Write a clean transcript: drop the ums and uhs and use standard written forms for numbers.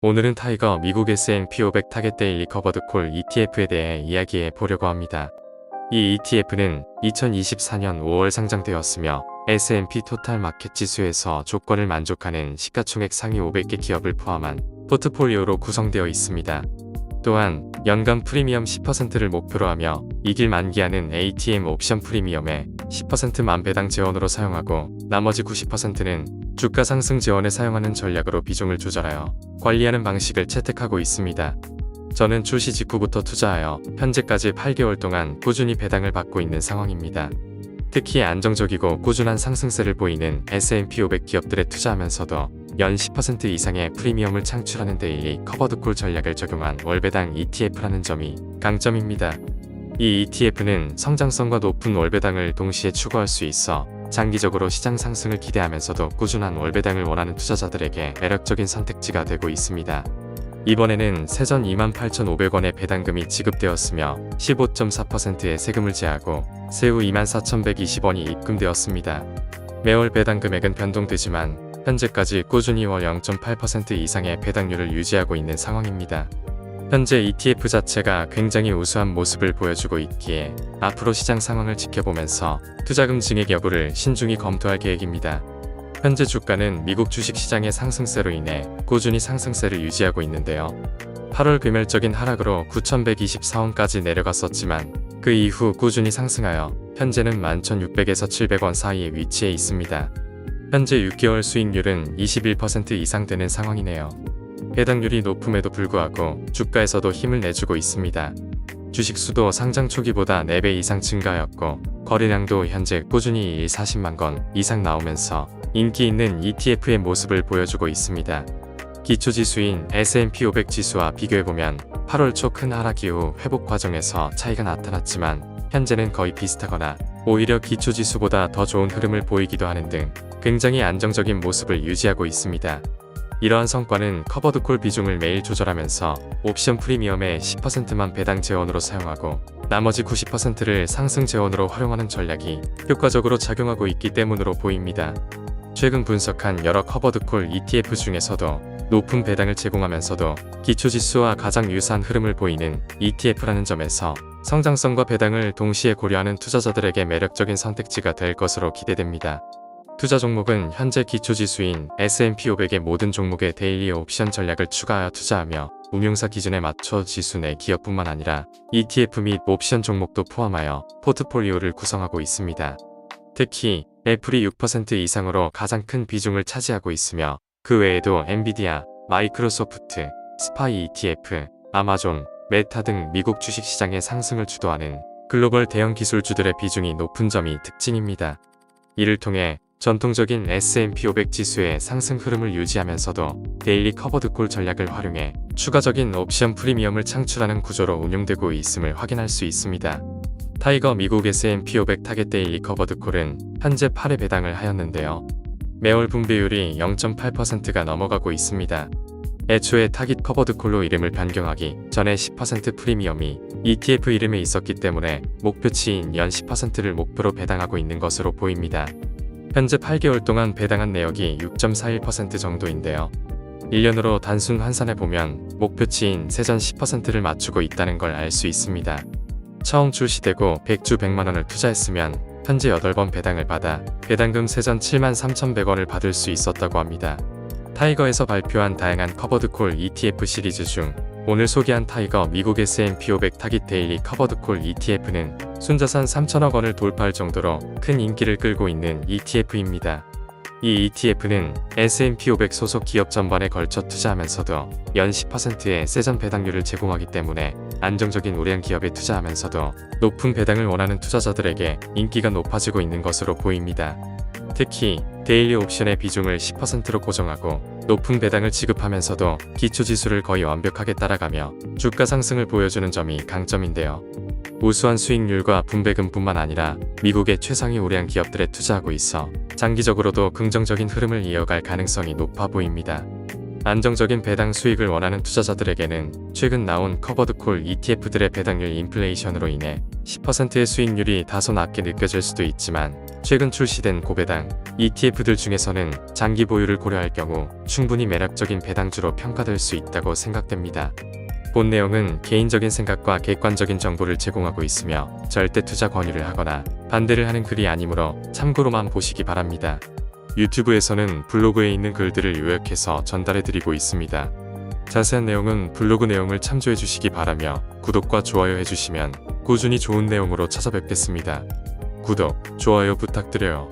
오늘은 타이거 미국 S&P 500 타겟 데일리 커버드 콜 ETF에 대해 이야기해 보려고 합니다. 이 ETF는 2024년 5월 상장되었으며 S&P 토탈 마켓 지수에서 조건을 만족하는 시가총액 상위 500개 기업을 포함한 포트폴리오로 구성되어 있습니다. 또한 연간 프리미엄 10%를 목표로 하며 2길 만기하는 ATM 옵션 프리미엄에 10%만 배당 재원으로 사용하고 나머지 90%는 주가 상승 재원에 사용하는 전략으로 비중을 조절하여 관리하는 방식을 채택하고 있습니다. 저는 출시 직후부터 투자하여 현재까지 8개월 동안 꾸준히 배당을 받고 있는 상황입니다. 특히 안정적이고 꾸준한 상승세를 보이는 S&P 500 기업들에 투자하면서도 연 10% 이상의 프리미엄을 창출하는 데일리 커버드콜 전략을 적용한 월배당 ETF라는 점이 강점입니다. 이 ETF는 성장성과 높은 월배당을 동시에 추구할 수 있어 장기적으로 시장 상승을 기대하면서도 꾸준한 월배당을 원하는 투자자들에게 매력적인 선택지가 되고 있습니다. 이번에는 세전 28,500원의 배당금이 지급되었으며 15.4%의 세금을 제하고 세후 24,120원이 입금되었습니다. 매월 배당 금액은 변동되지만 현재까지 꾸준히 월 0.8% 이상의 배당률을 유지하고 있는 상황입니다. 현재 ETF 자체가 굉장히 우수한 모습을 보여주고 있기에 앞으로 시장 상황을 지켜보면서 투자금 증액 여부를 신중히 검토할 계획입니다. 현재 주가는 미국 주식시장의 상승세로 인해 꾸준히 상승세를 유지하고 있는데요. 8월 괴멸적인 하락으로 9,124원까지 내려갔었지만 그 이후 꾸준히 상승하여 현재는 11,600에서 700원 사이에 위치해 있습니다. 현재 6개월 수익률은 21% 이상 되는 상황이네요. 배당률이 높음에도 불구하고 주가에서도 힘을 내주고 있습니다. 주식 수도 상장 초기보다 4배 이상 증가하였고 거래량도 현재 꾸준히 일 40만 건 이상 나오면서 인기 있는 ETF의 모습을 보여주고 있습니다. 기초지수인 S&P 500 지수와 비교해보면 8월 초 큰 하락 이후 회복 과정에서 차이가 나타났지만 현재는 거의 비슷하거나 오히려 기초지수보다 더 좋은 흐름을 보이기도 하는 등 굉장히 안정적인 모습을 유지하고 있습니다. 이러한 성과는 커버드콜 비중을 매일 조절하면서 옵션 프리미엄의 10%만 배당 재원으로 사용하고 나머지 90%를 상승 재원으로 활용하는 전략이 효과적으로 작용하고 있기 때문으로 보입니다. 최근 분석한 여러 커버드콜 ETF 중에서도 높은 배당을 제공하면서도 기초지수와 가장 유사한 흐름을 보이는 ETF라는 점에서 성장성과 배당을 동시에 고려하는 투자자들에게 매력적인 선택지가 될 것으로 기대됩니다. 투자 종목은 현재 기초지수인 S&P 500의 모든 종목의 데일리 옵션 전략을 추가하여 투자하며 운용사 기준에 맞춰 지수 내 기업뿐만 아니라 ETF 및 옵션 종목도 포함하여 포트폴리오를 구성하고 있습니다. 특히 애플이 6% 이상으로 가장 큰 비중을 차지하고 있으며 그 외에도 엔비디아, 마이크로소프트, 스파이 ETF, 아마존, 메타 등 미국 주식시장의 상승을 주도하는 글로벌 대형 기술주들의 비중이 높은 점이 특징입니다. 이를 통해 전통적인 S&P 500 지수의 상승 흐름을 유지하면서도 데일리 커버드콜 전략을 활용해 추가적인 옵션 프리미엄을 창출하는 구조로 운용되고 있음을 확인할 수 있습니다. 타이거 미국 S&P 500 타겟 데일리 커버드콜은 현재 8회 배당을 하였는데요. 매월 분배율이 0.8%가 넘어가고 있습니다. 애초에 타깃 커버드콜로 이름을 변경하기 전에 10% 프리미엄이 ETF 이름에 있었기 때문에 목표치인 연 10%를 목표로 배당하고 있는 것으로 보입니다. 현재 8개월 동안 배당한 내역이 6.41% 정도인데요. 1년으로 단순 환산해보면 목표치인 세전 10%를 맞추고 있다는 걸 알 수 있습니다. 처음 출시되고 100주 100만원을 투자했으면 현재 8번 배당을 받아 배당금 세전 73,100원을 받을 수 있었다고 합니다. 타이거에서 발표한 다양한 커버드콜 ETF 시리즈 중 오늘 소개한 타이거 미국 S&P 500 타깃 데일리 커버드콜 ETF는 순자산 3천억 원을 돌파할 정도로 큰 인기를 끌고 있는 ETF입니다. 이 ETF는 S&P 500 소속 기업 전반에 걸쳐 투자하면서도 연 10%의 세전 배당률을 제공하기 때문에 안정적인 우량 기업에 투자하면서도 높은 배당을 원하는 투자자들에게 인기가 높아지고 있는 것으로 보입니다. 특히 데일리 옵션의 비중을 10%로 고정하고 높은 배당을 지급하면서도 기초지수를 거의 완벽하게 따라가며 주가 상승을 보여주는 점이 강점인데요. 우수한 수익률과 분배금뿐만 아니라 미국의 최상위 우량 기업들에 투자하고 있어 장기적으로도 긍정적인 흐름을 이어갈 가능성이 높아 보입니다. 안정적인 배당 수익을 원하는 투자자들에게는 최근 나온 커버드콜 ETF들의 배당률 인플레이션으로 인해 10%의 수익률이 다소 낮게 느껴질 수도 있지만 최근 출시된 고배당 ETF들 중에서는 장기 보유를 고려할 경우 충분히 매력적인 배당주로 평가될 수 있다고 생각됩니다. 본 내용은 개인적인 생각과 객관적인 정보를 제공하고 있으며 절대 투자 권유를 하거나 반대를 하는 글이 아니므로 참고로만 보시기 바랍니다. 유튜브에서는 블로그에 있는 글들을 요약해서 전달해드리고 있습니다. 자세한 내용은 블로그 내용을 참조해 주시기 바라며 구독과 좋아요 해주시면 꾸준히 좋은 내용으로 찾아뵙겠습니다. 구독, 좋아요 부탁드려요.